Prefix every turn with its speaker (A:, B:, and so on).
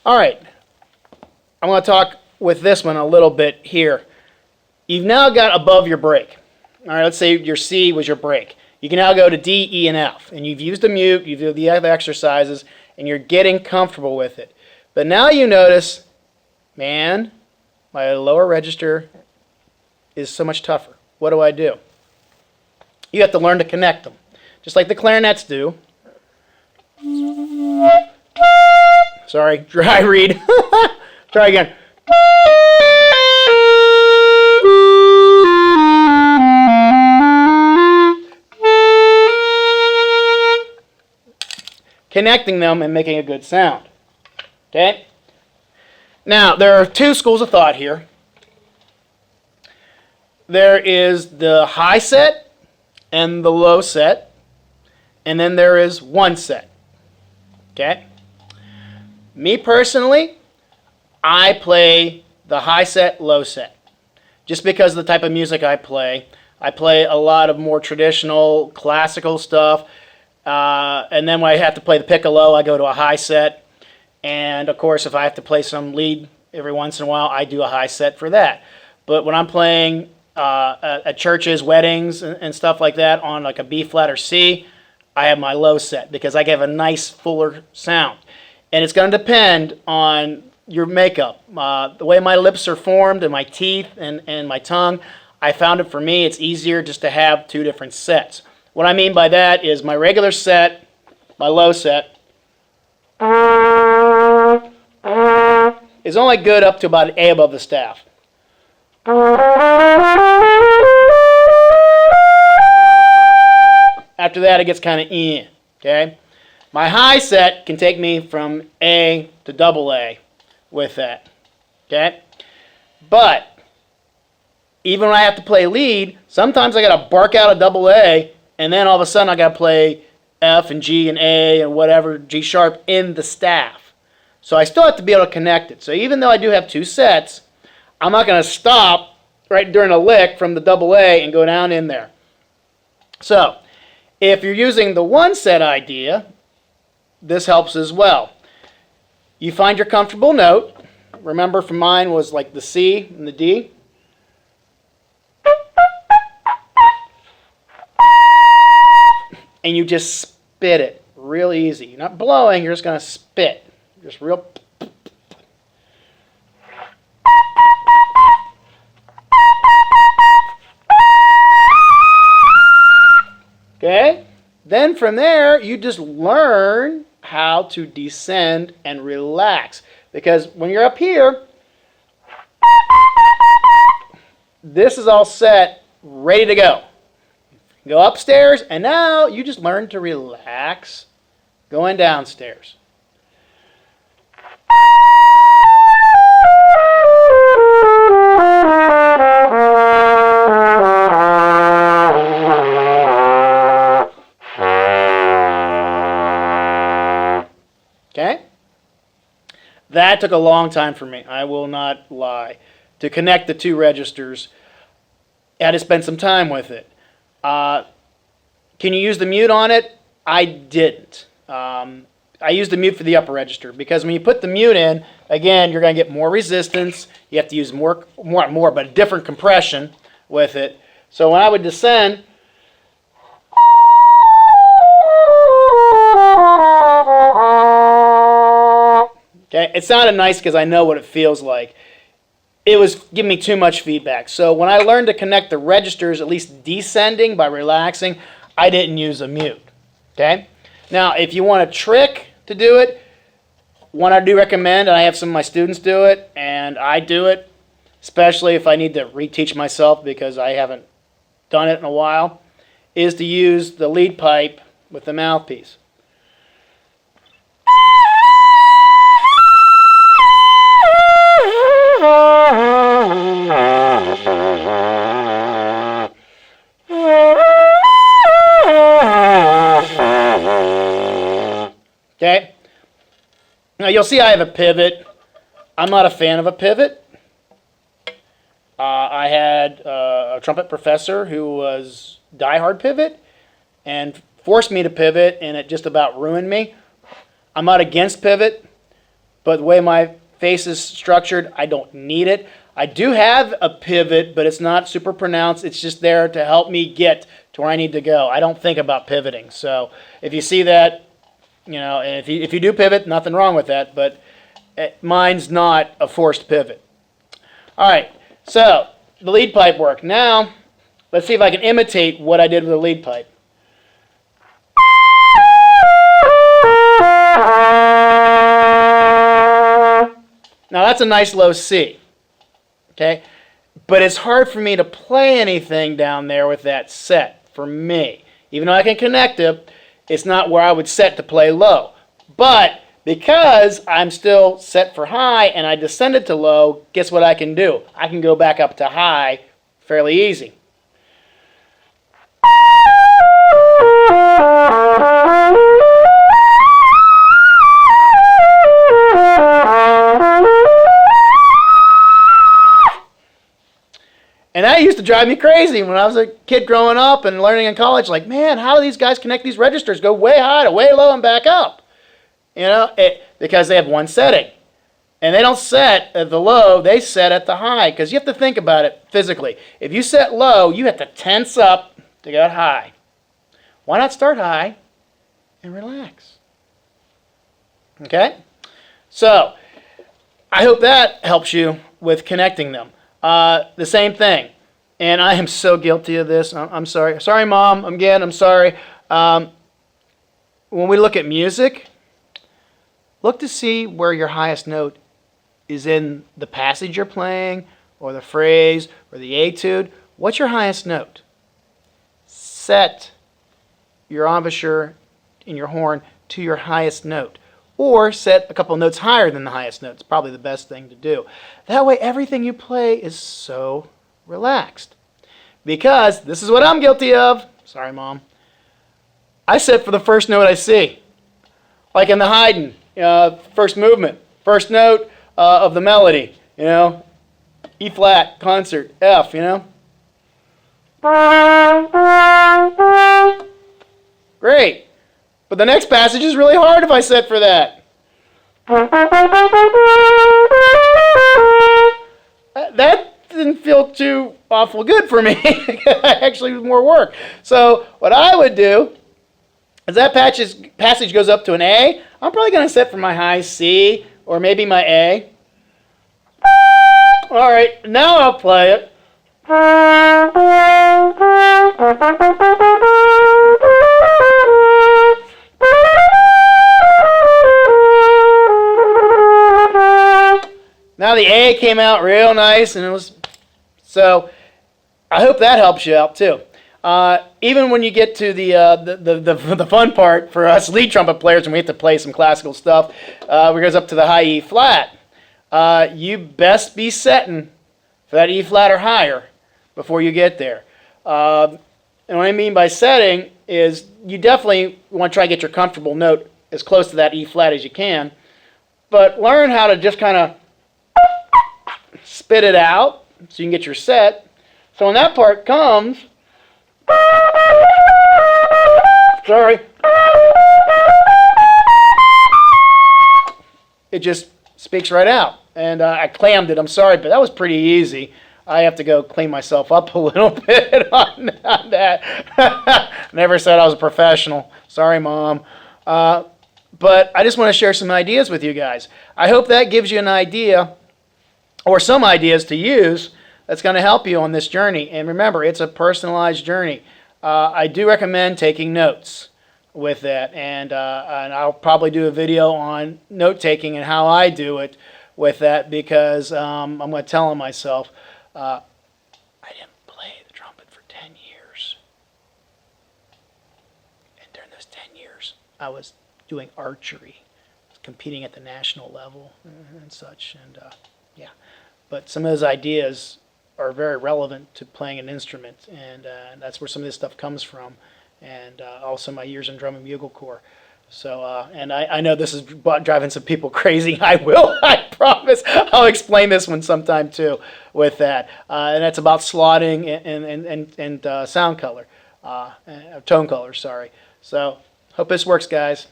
A: All right, I'm going to talk with this one a little bit here. You've now got above your break. All right, let's say your C was your break. You can now go to D, E, and F. And you've used the mute, you've used the other exercises, and you're getting comfortable with it. But now you notice, man, my lower register is so much tougher. What do I do? You have to learn to connect them, just like the clarinets do. Sorry, dry read. Try again. Connecting them and making a good sound. Okay? Now, there are two schools of thought here. There is the high set and the low set, and then there is one set. Okay? Me personally, I play the high set, low set. Just because of the type of music I play. I play a lot of more traditional, classical stuff. And then when I have to play the piccolo, I go to a high set. And of course, if I have to play some lead every once in a while, I do a high set for that. But when I'm playing at churches, weddings, and stuff like that on like a B flat or C, I have my low set because I get a nice fuller sound. And it's going to depend on your makeup. The way my lips are formed and my teeth and my tongue, I found it for me, it's easier just to have two different sets. What I mean by that is my regular set, my low set, is only good up to about an A above the staff. After that, it gets kind of E, okay? My high set can take me from A to double A with that, okay? But even when I have to play lead, sometimes I got to bark out a double A, and then all of a sudden I got to play F and G and A and whatever, G sharp in the staff. So I still have to be able to connect it. So even though I do have two sets, I'm not going to stop right during a lick from the double A and go down in there. So if you're using the one set idea, this helps as well. You find your comfortable note. Remember, for mine was like the C and the D. And you just spit it real easy. You're not blowing, you're just going to spit. Just real. Okay? Then from there, you just learn how to descend and relax. Because when you're up here, this is all set, ready to go. Go upstairs, and now you just learn to relax going downstairs. Okay? That took a long time for me, I will not lie. To connect the two registers, I had to spend some time with it. Can you use the mute on it? I didn't. I used the mute for the upper register because when you put the mute in, again, you're going to get more resistance. You have to use more, but a different compression with it. So when I would descend, okay, it sounded nice because I know what it feels like. It was giving me too much feedback. So when I learned to connect the registers, at least descending by relaxing, I didn't use a mute. Okay? Now, if you want a trick to do it, one I do recommend, and I have some of my students do it, and I do it, especially if I need to reteach myself because I haven't done it in a while, is to use the lead pipe with the mouthpiece. Okay? Now you'll see I have a pivot. I'm not a fan of a pivot. I had a trumpet professor who was diehard pivot and forced me to pivot, and it just about ruined me. I'm not against pivot, but the way my face is structured, I don't need it. I do have a pivot, but it's not super pronounced. It's just there to help me get to where I need to go. I don't think about pivoting. So if you see that, and if you do pivot, nothing wrong with that, but mine's not a forced pivot. All right, so the lead pipe work. Now, let's see if I can imitate what I did with the lead pipe. Now that's a nice low C, okay? But it's hard for me to play anything down there with that set, for me. Even though I can connect it, it's not where I would set to play low. But because I'm still set for high and I descended to low, guess what I can do? I can go back up to high fairly easy. And that used to drive me crazy when I was a kid growing up and learning in college. Like, man, how do these guys connect these registers? Go way high to way low and back up. Because they have one setting. And they don't set at the low, they set at the high. Because you have to think about it physically. If you set low, you have to tense up to get high. Why not start high and relax? Okay? So, I hope that helps you with connecting them. The same thing. And I am so guilty of this. I'm sorry. Sorry, Mom. I'm sorry. When we look at music, look to see where your highest note is in the passage you're playing, or the phrase, or the etude. What's your highest note? Set your embouchure in your horn to your highest note. Or set a couple notes higher than the highest note. It's probably the best thing to do. That way everything you play is so relaxed. Because this is what I'm guilty of. Sorry, Mom. I set for the first note I see. Like in the Haydn, first movement, first note of the melody, E flat, concert, F, Great. But the next passage is really hard if I set for that. That didn't feel too awful good for me. Actually, it was more work. So what I would do is that passage goes up to an A. I'm probably going to set for my high C or maybe my A. All right, now I'll play it. Now the A came out real nice, and it was so. I hope that helps you out too. Even when you get to the fun part for us lead trumpet players, and we have to play some classical stuff, where it goes up to the high E flat. You best be setting for that E flat or higher before you get there. And what I mean by setting is you definitely want to try to get your comfortable note as close to that E flat as you can, but learn how to just kind of spit it out so you can get your set. So when that part comes, sorry, it just speaks right out. And I clammed it, I'm sorry, but that was pretty easy. I have to go clean myself up a little bit on that. Never said I was a professional. Sorry, Mom. But I just want to share some ideas with you guys. I hope that gives you an idea or some ideas to use that's going to help you on this journey. And remember, it's a personalized journey. I do recommend taking notes with that. And I'll probably do a video on note-taking and how I do it with that, because I'm going to tell myself, I didn't play the trumpet for 10 years. And during those 10 years, I was doing archery, competing at the national level and such. And yeah, but some of those ideas are very relevant to playing an instrument, and that's where some of this stuff comes from. And also my years in drum and bugle corps. So, and I know this is driving some people crazy. I will, I promise. I'll explain this one sometime too with that. And that's about slotting and sound color, tone color, sorry. So, hope this works, guys.